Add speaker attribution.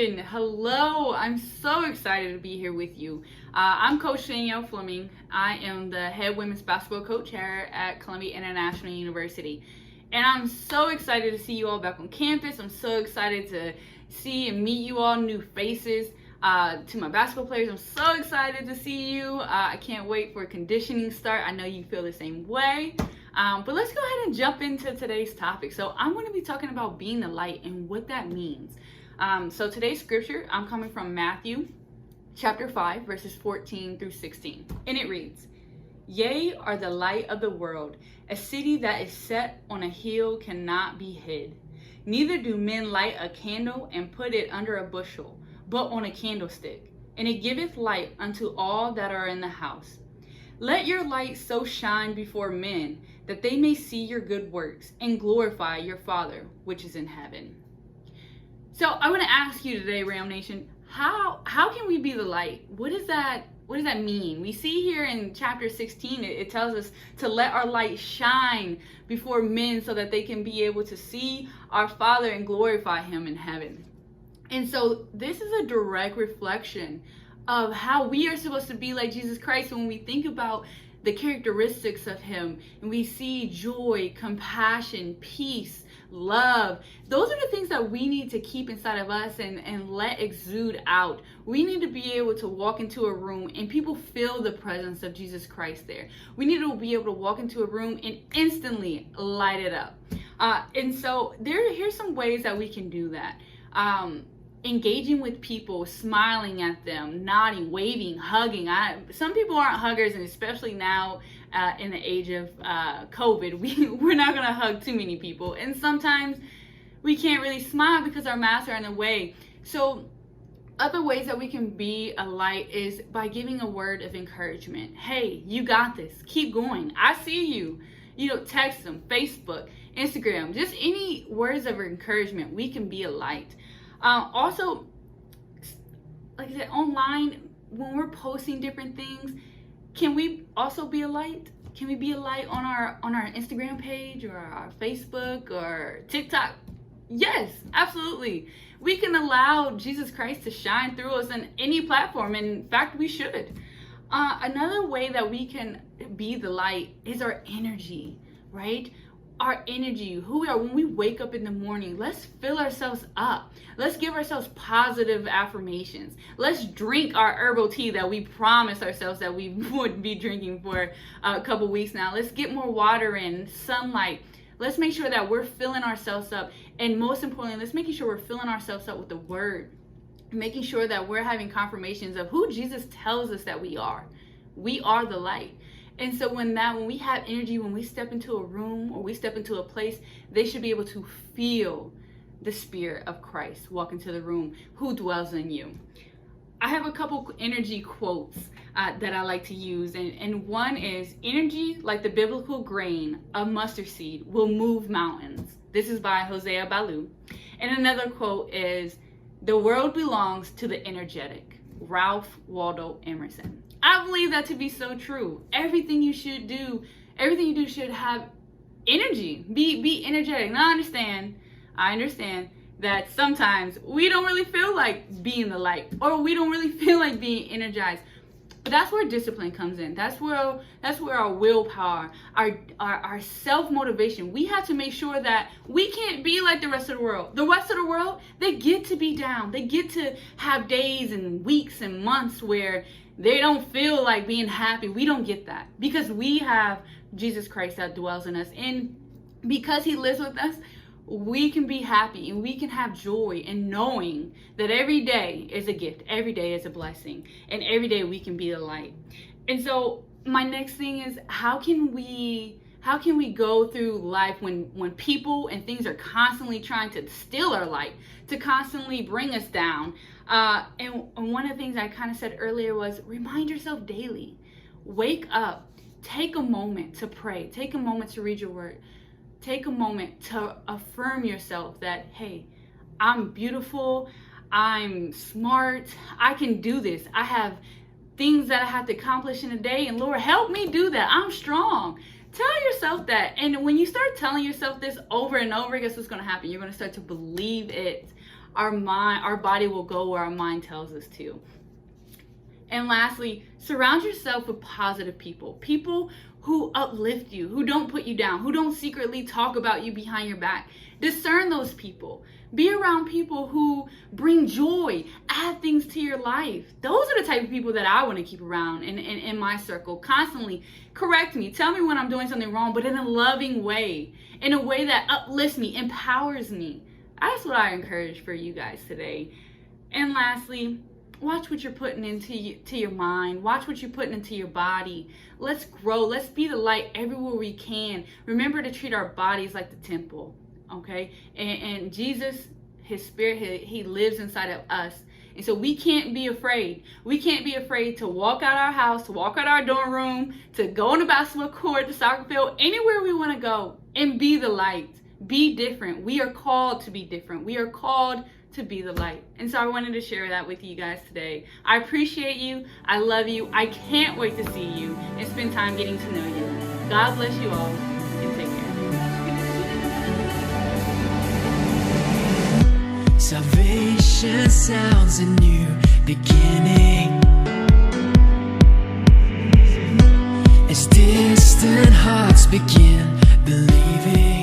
Speaker 1: Nation. Hello, I'm so excited to be here with you. I'm Coach Danielle Fleming. I am the head women's basketball coach here at Columbia International University. And I'm so excited to see you all back on campus. I'm so excited to see and meet you all, new faces. To my basketball players, I'm so excited to see you. I can't wait for conditioning start. I know you feel the same way. But let's go ahead and jump into today's topic. So I'm going to be talking about being the light and what that means. So today's scripture, I'm coming from Matthew chapter 5, verses 14 through 16. And it reads, "Ye are the light of the world. A city that is set on a hill cannot be hid. Neither do men light a candle and put it under a bushel, but on a candlestick, and it giveth light unto all that are in the house. Let your light so shine before men, that they may see your good works and glorify your Father which is in heaven." So I want to ask you today, Ram Nation, how can we be the light? What does that mean? We see here in chapter 16, it tells us to let our light shine before men so that they can be able to see our Father and glorify him in heaven. And so this is a direct reflection of how we are supposed to be like Jesus Christ when we think about the characteristics of him and we see joy, compassion, peace, love. Those are the things that we need to keep inside of us and let exude out. We need to be able to walk into a room and people feel the presence of Jesus Christ there. We need to be able to walk into a room and instantly light it up. And so here's some ways that we can do that. Engaging with people, smiling at them, nodding, waving, hugging. Some people aren't huggers, and especially now in the age of COVID, we're not going to hug too many people. And sometimes we can't really smile because our masks are in the way. So other ways that we can be a light is by giving a word of encouragement. Hey, you got this. Keep going. I see you. Text them, Facebook, Instagram, just any words of encouragement. We can be a light. Also, like I said, online, when we're posting different things, can we also be a light? Can we be a light on our Instagram page or our Facebook or TikTok? Yes, absolutely. We can allow Jesus Christ to shine through us on any platform. In fact, we should. Another way that we can be the light is our energy, right? Our energy, who we are when we wake up in the morning. Let's fill ourselves up. Let's give ourselves positive affirmations. Let's drink our herbal tea that we promised ourselves that we would be drinking for a couple weeks now. Let's get more water in, sunlight. Let's make sure that we're filling ourselves up. And most importantly, let's making sure we're filling ourselves up with the word. Making sure that we're having confirmations of who Jesus tells us that we are. We are the light. And so when we have energy, when we step into a room or we step into a place, they should be able to feel the Spirit of Christ walk into the room who dwells in you. I have a couple energy quotes that I like to use. And one is, "Energy, like the biblical grain of mustard seed, will move mountains." This is by Hosea Ballou. And another quote is, "The world belongs to the energetic." Ralph Waldo Emerson. I believe that to be so true. Everything you do should have energy. Be energetic. Now I understand that sometimes we don't really feel like being the light, or we don't really feel like being energized. But that's where discipline comes in. That's where our willpower, our self-motivation. We have to make sure that we can't be like the rest of the world. The rest of the world, they get to be down. They get to have days and weeks and months where they don't feel like being happy. We don't get that because we have Jesus Christ that dwells in us. And because he lives with us, we can be happy and we can have joy in knowing that every day is a gift, every day is a blessing, and every day we can be the light. And so my next thing is, how can we go through life when people and things are constantly trying to steal our light, to constantly bring us down? And one of the things I kind of said earlier was, remind yourself daily. Wake up. Take a moment to pray. Take a moment to read your word. Take a moment to affirm yourself that, hey, I'm beautiful, I'm smart, I can do this. I have things that I have to accomplish in a day, and Lord, help me do that. I'm strong. Tell yourself that. And when you start telling yourself this over and over, guess what's going to happen? You're going to start to believe it. our body will go where our mind tells us to. And lastly, surround yourself with positive people. People who uplift you, who don't put you down, who don't secretly talk about you behind your back. Discern those people. Be around people who bring joy, add things to your life. Those are the type of people that I want to keep around in my circle. Constantly correct me, tell me when I'm doing something wrong, but in a loving way, in a way that uplifts me, empowers me. That's what I encourage for you guys today. And lastly, watch what you're putting into your mind. Watch what you're putting into your body. Let's grow. Let's be the light everywhere we can. Remember to treat our bodies like the temple, okay? And Jesus, his spirit, he lives inside of us. And so we can't be afraid. We can't be afraid to walk out our house, to walk out our dorm room, to go on the basketball court, the soccer field, anywhere we want to go, and be the light. Be different. We are called to be different. We are called to be the light. And so I wanted to share that with you guys today. I appreciate you. I love you. I can't wait to see you and spend time getting to know you. God bless you all, and take care.
Speaker 2: Salvation sounds a new beginning. As distant hearts begin believing.